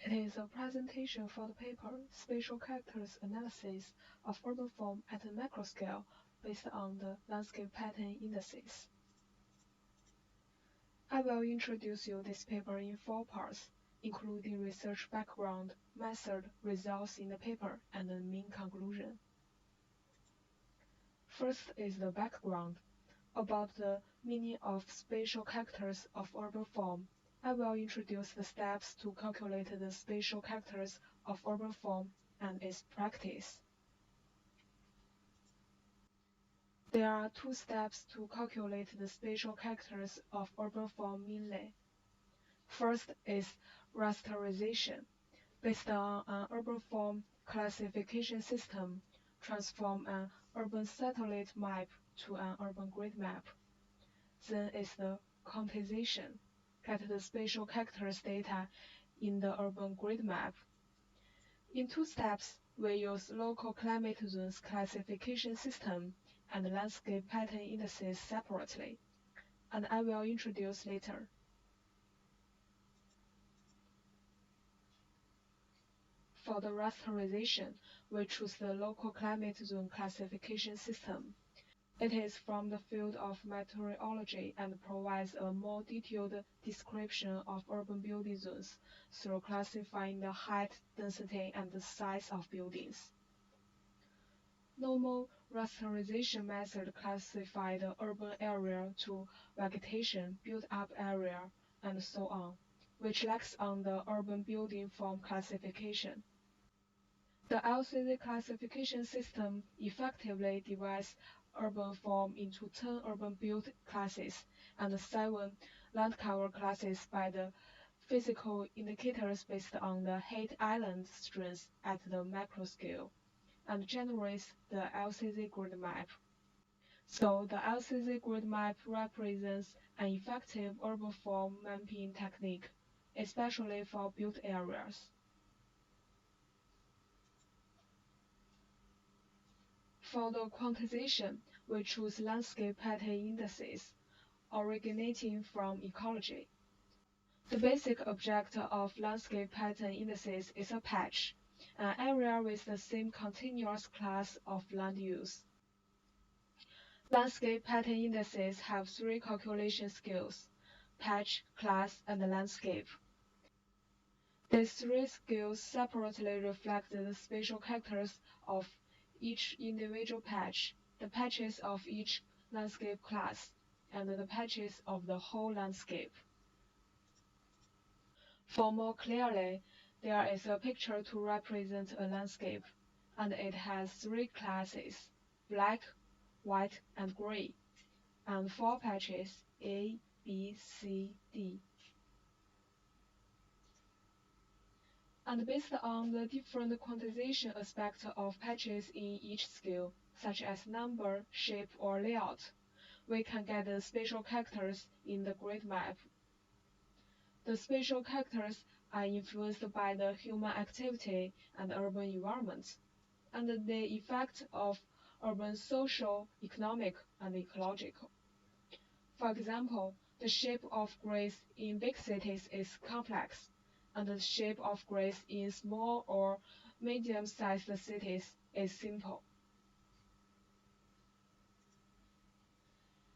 It is a presentation for the paper Spatial Characters Analysis of Urban Form at a MacroScale based on the Landscape Pattern Indices. I will introduce you this paper in 4 parts, including research background, method, results in the paper, and the main conclusion. First is the background. About the meaning of spatial characters of urban form, I will introduce the steps to calculate the spatial characters of urban form and its practice. There are 2 steps to calculate the spatial characters of urban form mainly. First is rasterization. Based on an urban form classification system, transform an urban satellite map to an urban grid map. Then is the quantization. Get the spatial characters data in the urban grid map. In 2 steps, we use local climate zones classification system and landscape pattern indices separately, and I will introduce later. For the rasterization, we choose the local climate zone classification system. It is from the field of meteorology and provides a more detailed description of urban building zones through classifying the height, density, and the size of buildings. Normal rasterization method classify the urban area to vegetation, built-up area, and so on, which lacks on the urban building form classification. The LCZ classification system effectively divides urban form into 10 urban built classes and 7 land cover classes by the physical indicators based on the heat island strength at the MacroScale, and generates the LCZ grid map. So the LCZ grid map represents an effective urban form mapping technique, especially for built areas. For the quantization, we choose landscape pattern indices, originating from ecology. The basic object of landscape pattern indices is a patch, an area with the same continuous class of land use. Landscape pattern indices have 3 calculation scales: patch, class, and landscape. These 3 scales separately reflect the spatial characters of each individual patch, the patches of each landscape class, and the patches of the whole landscape. For more clearly, there is a picture to represent a landscape, and it has 3 classes: black, white, and gray, and 4 patches A, B, C, D. And based on the different quantization aspects of patches in each scale, such as number, shape, or layout, we can get the spatial characters in the grid map. The spatial characters are influenced by the human activity and urban environment, and the effect of urban social, economic, and ecological. For example, the shape of grids in big cities is complex, and the shape of grids in small or medium-sized cities is simple.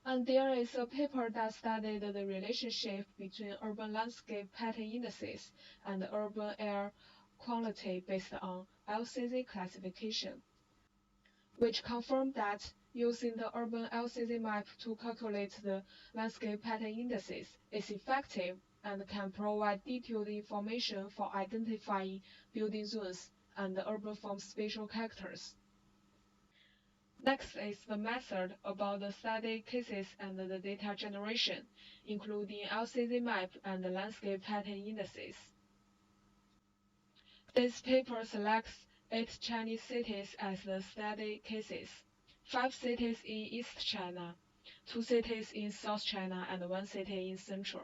And there is a paper that studied the relationship between urban landscape pattern indices and urban air quality based on LCZ classification, which confirmed that using the urban LCZ map to calculate the landscape pattern indices is effective and can provide detailed information for identifying building zones and urban form spatial characters. Next is the method about the study cases and the data generation, including LCZ map and the landscape pattern indices. This paper selects 8 Chinese cities as the study cases, 5 cities in East China, 2 cities in South China, and 1 city in Central.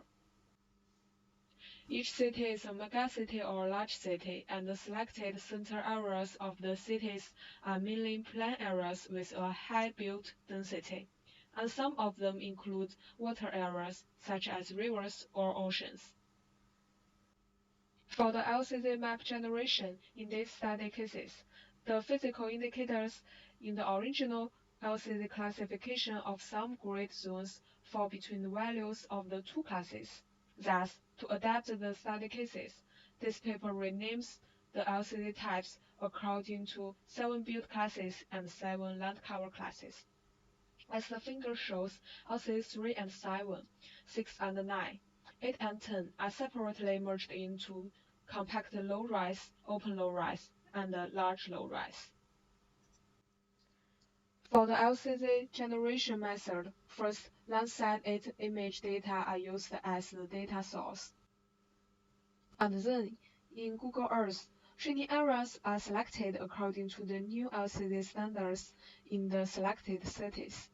Each city is a megacity or large city, and the selected center areas of the cities are mainly plain areas with a high built density, and some of them include water areas, such as rivers or oceans. For the LCZ map generation in these study cases, the physical indicators in the original LCZ classification of some grid zones fall between the values of the two classes. Thus, to adapt the study cases, this paper renames the LCZ types according to 7 build classes and 7 land cover classes. As the figure shows, LCZ 3 and 7, 6 and 9, 8 and 10 are separately merged into compact low-rise, open low-rise, and large low-rise. For the LCZ generation method, first Landsat 8 image data are used as the data source. And then, in Google Earth, training areas are selected according to the new LCZ standards in the selected cities.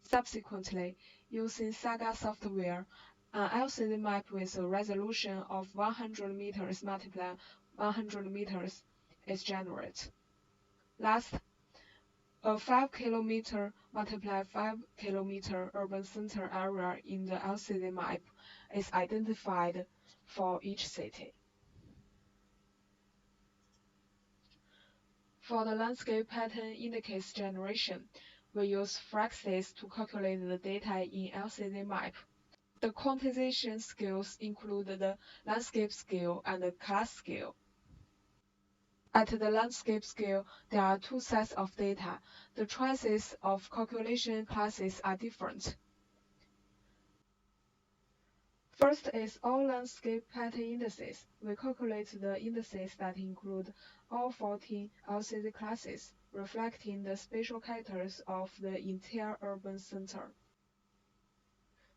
Subsequently, using Saga software, an LCZ map with a resolution of 100 meters multiplied 100 meters is generated. Last, a 5 km multiplied 5 km urban center area in the LCZ map is identified for each city. For the landscape pattern indices generation, we use Fraxis to calculate the data in LCZ map. The quantization scales include the landscape scale and the class scale. At the landscape scale, there are two sets of data. The choices of calculation classes are different. First is all landscape pattern indices. We calculate the indices that include all 14 LCZ classes, reflecting the spatial characters of the entire urban center.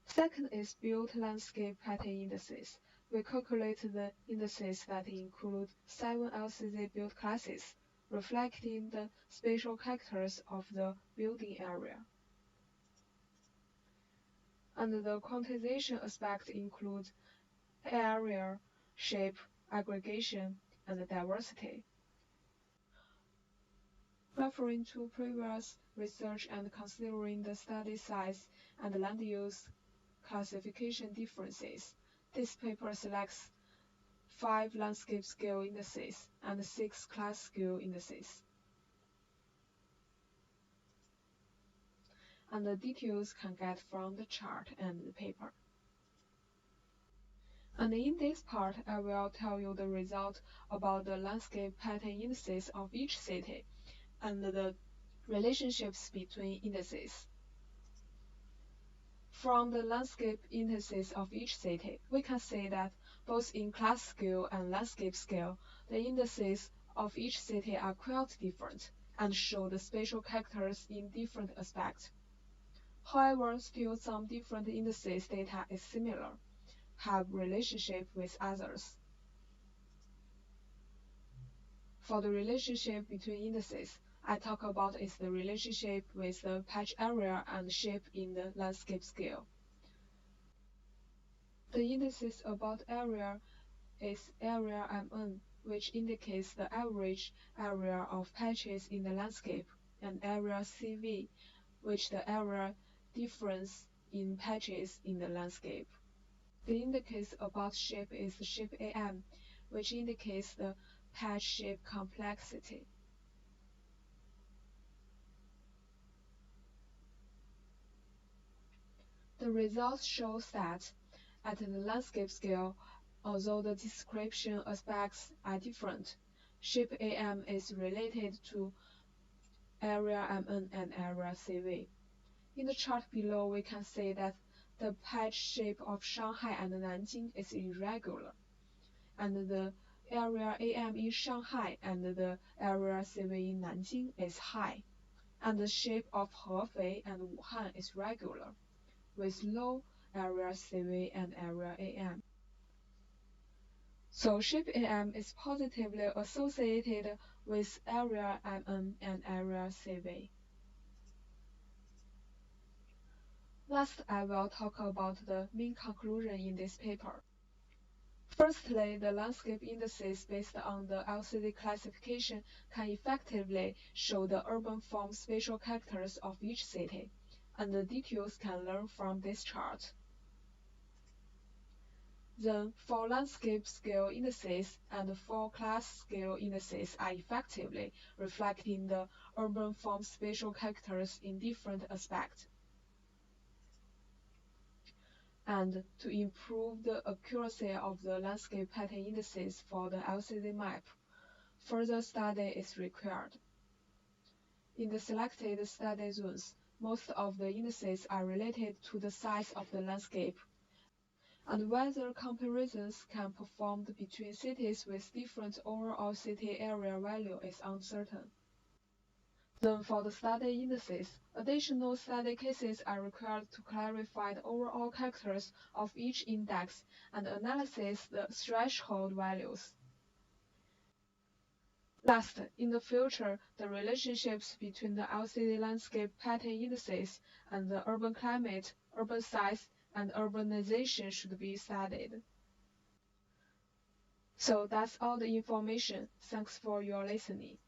Second is built landscape pattern indices. We calculate the indices that include 7 LCZ built classes, reflecting the spatial characters of the building area. And the quantization aspect includes area, shape, aggregation, and diversity. Referring to previous research and considering the study size and land use classification differences, this paper selects 5 landscape scale indices and 6 class scale indices. And the details can get from the chart and the paper. And in this part, I will tell you the result about the landscape pattern indices of each city and the relationships between indices. From the landscape indices of each city, we can see that both in class scale and landscape scale, the indices of each city are quite different and show the spatial characters in different aspects. However, still some different indices data is similar, have relationship with others. For the relationship between indices, I talk about is the relationship with the patch area and shape in the landscape scale. The indices about area is area MN, which indicates the average area of patches in the landscape, and area CV, which the area difference in patches in the landscape. The indicator about shape is shape AM, which indicates the patch shape complexity. The result shows that at the landscape scale, although the description aspects are different, shape AM is related to area MN and area CV. In the chart below, we can see that the patch shape of Shanghai and Nanjing is irregular, and the area AM in Shanghai and the area CV in Nanjing is high, and the shape of Hefei and Wuhan is regular, with low area CV and area AM. So shape AM is positively associated with area MN and area CV. Last, I will talk about the main conclusion in this paper. Firstly, the landscape indices based on the LCZ classification can effectively show the urban form spatial characters of each city, and the details can learn from this chart. Then, 4 landscape scale indices and 4 class scale indices are effectively reflecting the urban form spatial characters in different aspects. And to improve the accuracy of the landscape pattern indices for the LCZ map, further study is required. In the selected study zones, most of the indices are related to the size of the landscape, and whether comparisons can be performed between cities with different overall city area value is uncertain. Then for the study indices, additional study cases are required to clarify the overall characters of each index and analyze the threshold values. Last, in the future, the relationships between the LCD landscape pattern indices and the urban climate, urban size, and urbanization should be studied. So that's all the information. Thanks for your listening.